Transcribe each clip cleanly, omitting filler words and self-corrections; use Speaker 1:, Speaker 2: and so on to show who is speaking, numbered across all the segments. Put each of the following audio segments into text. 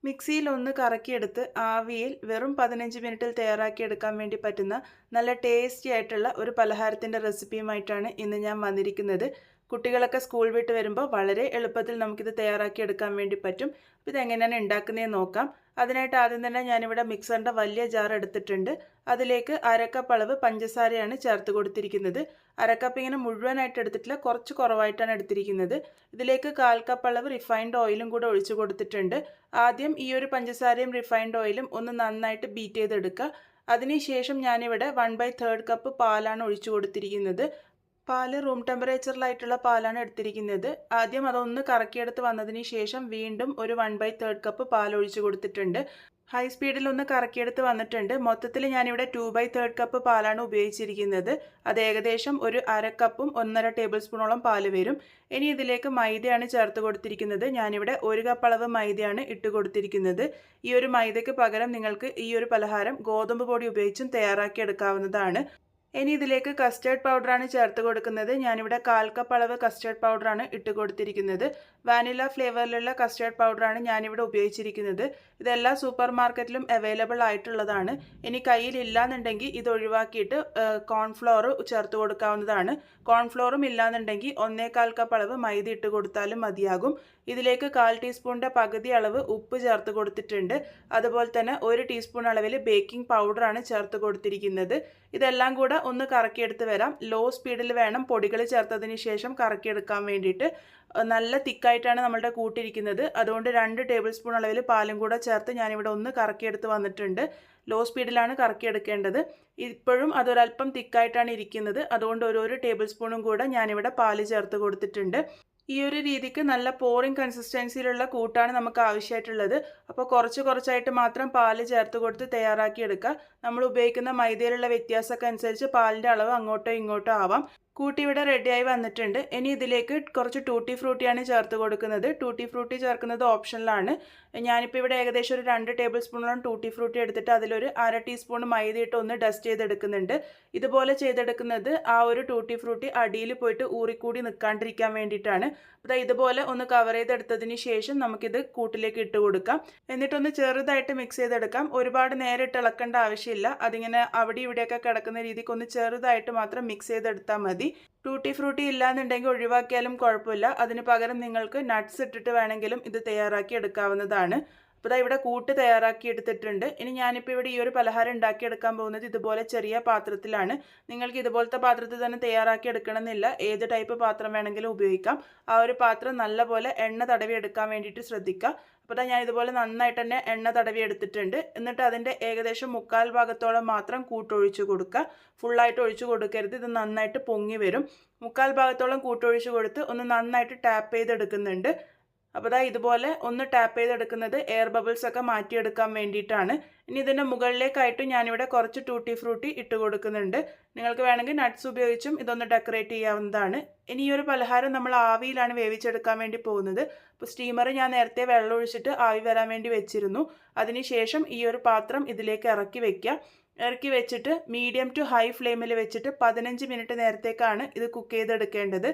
Speaker 1: മിക്സിയിൽ ഒന്ന് കറക്കിയെടുത്ത് ആവിയിൽ വെറും 15 മിനിറ്റിൽ തയ്യാറാക്കിയെടുക്കാൻ വേണ്ടി പറ്റുന്ന നല്ല ടേസ്റ്റി ആയിട്ടുള്ള ഒരു പലഹാരത്തിൻ്റെ റെസിപ്പിയുമായിട്ടാണ് ഇന്ന് ഞാൻ വന്നിരിക്കുന്നത്. കുട്ടികളൊക്കെ സ്കൂൾ വിട്ട് വരുമ്പോൾ വളരെ എളുപ്പത്തിൽ നമുക്കിത് തയ്യാറാക്കിയെടുക്കാൻ വേണ്ടി പറ്റും. അപ്പോൾ ഇതെങ്ങനെയാണ് ഉണ്ടാക്കുന്നതെന്ന് നോക്കാം. അതിനായിട്ട് ആദ്യം തന്നെ ഞാനിവിടെ മിക്സറിൻ്റെ വലിയ ജാർ എടുത്തിട്ടുണ്ട്. അതിലേക്ക് അരക്കപ്പ് അളവ് പഞ്ചസാരയാണ് ചേർത്ത് കൊടുത്തിരിക്കുന്നത്. അരക്കപ്പ് ഇങ്ങനെ മുഴുവനായിട്ട് എടുത്തിട്ടില്ല, കുറച്ച് കുറവായിട്ടാണ് എടുത്തിരിക്കുന്നത്. ഇതിലേക്ക് 1/4 കപ്പ് അളവ് റിഫൈൻഡ് ഓയിലും കൂടെ ഒഴിച്ചു കൊടുത്തിട്ടുണ്ട്. ആദ്യം ഈ ഒരു പഞ്ചസാരയും റിഫൈൻഡ് ഓയിലും ഒന്ന് നന്നായിട്ട് ബീറ്റ് ചെയ്തെടുക്കുക. അതിനുശേഷം ഞാനിവിടെ 1/3 കപ്പ് പാലാണ് ഒഴിച്ചു കൊടുത്തിരിക്കുന്നത്. പാല് റൂം ടെമ്പറേച്ചറിലായിട്ടുള്ള പാലാണ് എടുത്തിരിക്കുന്നത്. ആദ്യം അതൊന്ന് കറക്കിയെടുത്ത് വന്നതിന് ശേഷം വീണ്ടും ഒരു 1/3 കപ്പ് പാൽ ഒഴിച്ചു കൊടുത്തിട്ടുണ്ട്. ഹൈ സ്പീഡിൽ ഒന്ന് കറക്കിയെടുത്ത് വന്നിട്ടുണ്ട്. മൊത്തത്തിൽ ഞാനിവിടെ 2/3 കപ്പ് പാലാണ് ഉപയോഗിച്ചിരിക്കുന്നത്. അത് ഏകദേശം ഒരു അരക്കപ്പും 1.5 ടേബിൾ സ്പൂണോളം പാല് വരും. ഇനി ഇതിലേക്ക് മൈദയാണ് ചേർത്ത് കൊടുത്തിരിക്കുന്നത്. ഞാനിവിടെ 1 കപ്പ് അളവ് മൈദയാണ് ഇട്ട് കൊടുത്തിരിക്കുന്നത്. ഈ ഒരു മൈദയ്ക്ക് പകരം നിങ്ങൾക്ക് ഈ ഒരു പലഹാരം ഗോതമ്പ് പൊടി ഉപയോഗിച്ചും തയ്യാറാക്കി എടുക്കാവുന്നതാണ്. ഇനി ഇതിലേക്ക് കസ്റ്റേർഡ് പൗഡറാണ് ചേർത്ത് കൊടുക്കുന്നത്. ഞാനിവിടെ 1/4 കപ്പ് അളവ് കസ്റ്റേർഡ് പൗഡറാണ് ഇട്ട് കൊടുത്തിരിക്കുന്നത്. വാനില ഫ്ലേവറിലുള്ള കസ്റ്റേർഡ് പൗഡറാണ് ഞാനിവിടെ ഉപയോഗിച്ചിരിക്കുന്നത്. ഇതെല്ലാ സൂപ്പർ മാർക്കറ്റിലും അവൈലബിൾ ആയിട്ടുള്ളതാണ്. ഇനി കയ്യിലില്ലാന്നുണ്ടെങ്കിൽ ഇത് ഒഴിവാക്കിയിട്ട് കോൺഫ്ലോർ ചേർത്ത് കൊടുക്കാവുന്നതാണ്. കോൺഫ്ലോറും ഇല്ലാന്നുണ്ടെങ്കിൽ 1/4 കപ്പ് അളവ് മൈദ ഇട്ട് കൊടുത്താലും മതിയാകും. ഇതിലേക്ക് 1/4 ടീസ്പൂണിൻ്റെ പകുതി അളവ് ഉപ്പ് ചേർത്ത് കൊടുത്തിട്ടുണ്ട്. അതുപോലെ തന്നെ 1 ടീസ്പൂൺ അളവിൽ ബേക്കിംഗ് പൗഡറാണ് ചേർത്ത് കൊടുത്തിരിക്കുന്നത്. ഇതെല്ലാം കൂടെ ഒന്ന് കറക്കിയെടുത്ത് വരാം. ലോ സ്പീഡിൽ വേണം പൊടികൾ ചേർത്തതിന് ശേഷം കറക്കിയെടുക്കാൻ വേണ്ടിയിട്ട്. നല്ല തിക്കായിട്ടാണ് നമ്മളുടെ കൂട്ടിരിക്കുന്നത്. അതുകൊണ്ട് 2 ടേബിൾ സ്പൂൺ അളവിൽ പാലും കൂടെ ചേർത്ത് ഞാനിവിടെ ഒന്ന് കറക്കിയെടുത്ത് വന്നിട്ടുണ്ട്. ലോ സ്പീഡിലാണ് കറക്കിയെടുക്കേണ്ടത്. ഇപ്പോഴും അതൊരല്പം തിക്കായിട്ടാണ് ഇരിക്കുന്നത്. അതുകൊണ്ട് ഒരു ടേബിൾ സ്പൂണും കൂടെ ഞാനിവിടെ പാല് ചേർത്ത് കൊടുത്തിട്ടുണ്ട്. ഈ ഒരു രീതിക്ക് നല്ല പോറിങ് കൺസിസ്റ്റൻസിയിലുള്ള കൂട്ടാണ് നമുക്ക് ആവശ്യമായിട്ടുള്ളത്. അപ്പോൾ കുറച്ചായിട്ട് മാത്രം പാല് ചേർത്ത് കൊടുത്ത് തയ്യാറാക്കിയെടുക്കുക. നമ്മൾ ഉപയോഗിക്കുന്ന മൈദയിലുള്ള വ്യത്യാസമൊക്കെ അനുസരിച്ച് പാലിൻ്റെ അളവ് അങ്ങോട്ടോ ഇങ്ങോട്ടോ ആവാം. കൂട്ടി ഇവിടെ റെഡിയായി വന്നിട്ടുണ്ട്. ഇനി ഇതിലേക്ക് കുറച്ച് ടൂട്ടി ഫ്രൂട്ടിയാണ് ചേർത്ത് കൊടുക്കുന്നത്. ടൂട്ടി ഫ്രൂട്ടി ചേർക്കുന്നത് ഓപ്ഷനിലാണ്. ഞാനിപ്പോൾ ഇവിടെ ഏകദേശം ഒരു 2 ടേബിൾ സ്പൂണോളം ടൂട്ടി ഫ്രൂട്ടി എടുത്തിട്ട് അതിലൊരു 1/2 ടീസ്പൂൺ മൈദ ഇട്ട് ഒന്ന് ഡസ്റ്റ് ചെയ്തെടുക്കുന്നുണ്ട്. ഇതുപോലെ ചെയ്തെടുക്കുന്നത് ആ ഒരു ടൂട്ടി ഫ്രൂട്ടി അടിയിൽ പോയിട്ട് ഊറിക്കൂടി നിൽക്കാണ്ടിരിക്കാൻ വേണ്ടിയിട്ടാണ്. അപ്പോൾ ഇതുപോലെ ഒന്ന് കവർ ചെയ്തെടുത്തതിന് ശേഷം നമുക്കിത് കൂട്ടിലേക്ക് ഇട്ട് കൊടുക്കാം. എന്നിട്ടൊന്ന് ചെറുതായിട്ട് മിക്സ് ചെയ്തെടുക്കാം. ഒരുപാട് നേരിട്ട് ഇളക്കേണ്ട ആവശ്യമില്ല. അതിങ്ങനെ അവിടെ ഇവിടെയൊക്കെ കിടക്കുന്ന രീതിക്ക് ഒന്ന് ചെറുതായിട്ട് മാത്രം മിക്സ് ചെയ്തെടുത്താൽ മതി. ടൂട്ടി ഫ്രൂട്ടി ഇല്ലാന്നുണ്ടെങ്കിൽ ഒഴിവാക്കിയാലും കുഴപ്പമില്ല. അതിന് പകരം നിങ്ങൾക്ക് നട്ട്സ് ഇട്ടിട്ട് വേണമെങ്കിലും ഇത് തയ്യാറാക്കി എടുക്കാവുന്നതാണ്. അപ്പോൾ ഇവിടെ കൂട്ട് തയ്യാറാക്കി എടുത്തിട്ടുണ്ട്. ഇനി ഞാനിപ്പോൾ ഇവിടെ ഈ ഒരു പലഹാരം ഉണ്ടാക്കിയെടുക്കാൻ പോകുന്നത് ഇതുപോലെ ചെറിയ പാത്രത്തിലാണ്. നിങ്ങൾക്ക് ഇതുപോലത്തെ പാത്രത്തിൽ തന്നെ തയ്യാറാക്കി എടുക്കണമെന്നില്ല. ഏത് ടൈപ്പ് പാത്രം വേണമെങ്കിലും ഉപയോഗിക്കാം. ആ ഒരു പാത്രം നല്ലപോലെ എണ്ണ തടവി എടുക്കാൻ വേണ്ടിയിട്ട് ശ്രദ്ധിക്കുക. അപ്പോൾ ഞാൻ ഇതുപോലെ നന്നായിട്ട് തന്നെ എണ്ണ തടവി എടുത്തിട്ടുണ്ട്. എന്നിട്ട് അതിൻ്റെ ഏകദേശം 1/4 ഭാഗത്തോളം മാത്രം കൂട്ടൊഴിച്ച് കൊടുക്കുക. ഫുള്ളായിട്ട് ഒഴിച്ചു കൊടുക്കരുത്. ഇത് നന്നായിട്ട് പൊങ്ങി വരും. 1/4 ഭാഗത്തോളം കൂട്ടൊഴിച്ച് കൊടുത്ത് ഒന്ന് നന്നായിട്ട് ടാപ്പ് ചെയ്തെടുക്കുന്നുണ്ട്. അപ്പോൾ ഇതുപോലെ ഒന്ന് ടാപ്പ് ചെയ്തെടുക്കുന്നത് എയർ ബബിൾസ് ഒക്കെ മാറ്റിയെടുക്കാൻ വേണ്ടിയിട്ടാണ്. ഇനി ഇതിൻ്റെ മുകളിലേക്കായിട്ട് ഞാനിവിടെ കുറച്ച് ടൂട്ടി ഫ്രൂട്ടി ഇട്ട് കൊടുക്കുന്നുണ്ട്. നിങ്ങൾക്ക് വേണമെങ്കിൽ നട്ട്സ് ഉപയോഗിച്ചും ഇതൊന്ന് ഡെക്കറേറ്റ് ചെയ്യാവുന്നതാണ്. ഇനി ഈ ഒരു പലഹാരം നമ്മൾ ആവിയിലാണ് വേവിച്ചെടുക്കാൻ വേണ്ടി പോകുന്നത്. അപ്പോൾ സ്റ്റീമർ ഞാൻ നേരത്തെ വെള്ളം ഒഴിച്ചിട്ട് ആവി വരാൻ വേണ്ടി വെച്ചിരുന്നു. അതിനുശേഷം ഈ ഒരു പാത്രം ഇതിലേക്ക് ഇറക്കി വെക്കുക. ഇറക്കി വെച്ചിട്ട് മീഡിയം ടു ഹൈ ഫ്ലെയിമിൽ വെച്ചിട്ട് 15 മിനിറ്റ് നേരത്തേക്കാണ് ഇത് കുക്ക് ചെയ്തെടുക്കേണ്ടത്.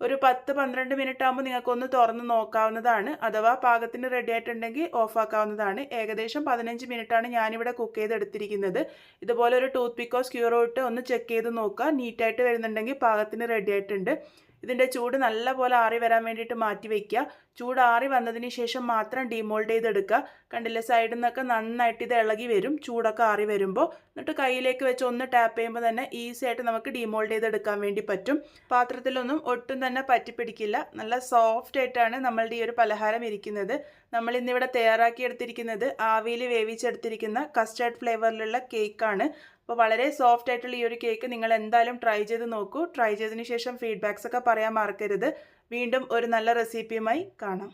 Speaker 1: ഒരു 10-12 മിനിറ്റ് ആകുമ്പോൾ നിങ്ങൾക്കൊന്ന് തുറന്ന് നോക്കാവുന്നതാണ്. അഥവാ പാകത്തിന് റെഡി ആയിട്ടുണ്ടെങ്കിൽ ഓഫാക്കാവുന്നതാണ്. ഏകദേശം 15 മിനിറ്റാണ് ഞാനിവിടെ കുക്ക് ചെയ്തെടുത്തിരിക്കുന്നത്. ഇതുപോലെ ഒരു ടൂത്ത് പിക്കോ സ്ക്യൂറോ ഇട്ട് ഒന്ന് ചെക്ക് ചെയ്ത് നോക്കുക. നീറ്റായിട്ട് വരുന്നുണ്ടെങ്കിൽ പാകത്തിന് റെഡി ആയിട്ടുണ്ട്. ഇതിൻ്റെ ചൂട് നല്ലപോലെ ആറി വരാൻ വേണ്ടിയിട്ട് മാറ്റി വയ്ക്കുക. ചൂട് ആറി വന്നതിന് ശേഷം മാത്രം ഡീമോൾഡ് ചെയ്തെടുക്കുക. കണ്ടില്ലേ, സൈഡിൽ നിന്നൊക്കെ നന്നായിട്ട് ഇത് ഇളകി വരും ചൂടൊക്കെ ആറി വരുമ്പോൾ. എന്നിട്ട് കയ്യിലേക്ക് വെച്ച് ഒന്ന് ടാപ്പ് ചെയ്യുമ്പോൾ തന്നെ ഈസി ആയിട്ട് നമുക്ക് ഡീമോൾഡ് ചെയ്തെടുക്കാൻ വേണ്ടി പറ്റും. പാത്രത്തിലൊന്നും ഒട്ടും തന്നെ പറ്റിപ്പിടിക്കില്ല. നല്ല സോഫ്റ്റ് ആയിട്ടാണ് നമ്മളുടെ ഈ ഒരു പലഹാരം ഇരിക്കുന്നത്. നമ്മൾ ഇന്നിവിടെ തയ്യാറാക്കിയെടുത്തിരിക്കുന്നത് ആവിയിൽ വേവിച്ചെടുത്തിരിക്കുന്ന കസ്റ്റേർഡ് ഫ്ലേവറിലുള്ള കേക്കാണ്. അപ്പോൾ വളരെ സോഫ്റ്റ് ആയിട്ടുള്ള ഈ ഒരു കേക്ക് നിങ്ങൾ എന്തായാലും ട്രൈ ചെയ്ത് നോക്കൂ. ട്രൈ ചെയ്തതിന് ശേഷം ഫീഡ്ബാക്സ് ഒക്കെ പറയാൻ മറക്കരുത്. വീണ്ടും ഒരു നല്ല റെസിപ്പിയുമായി കാണാം.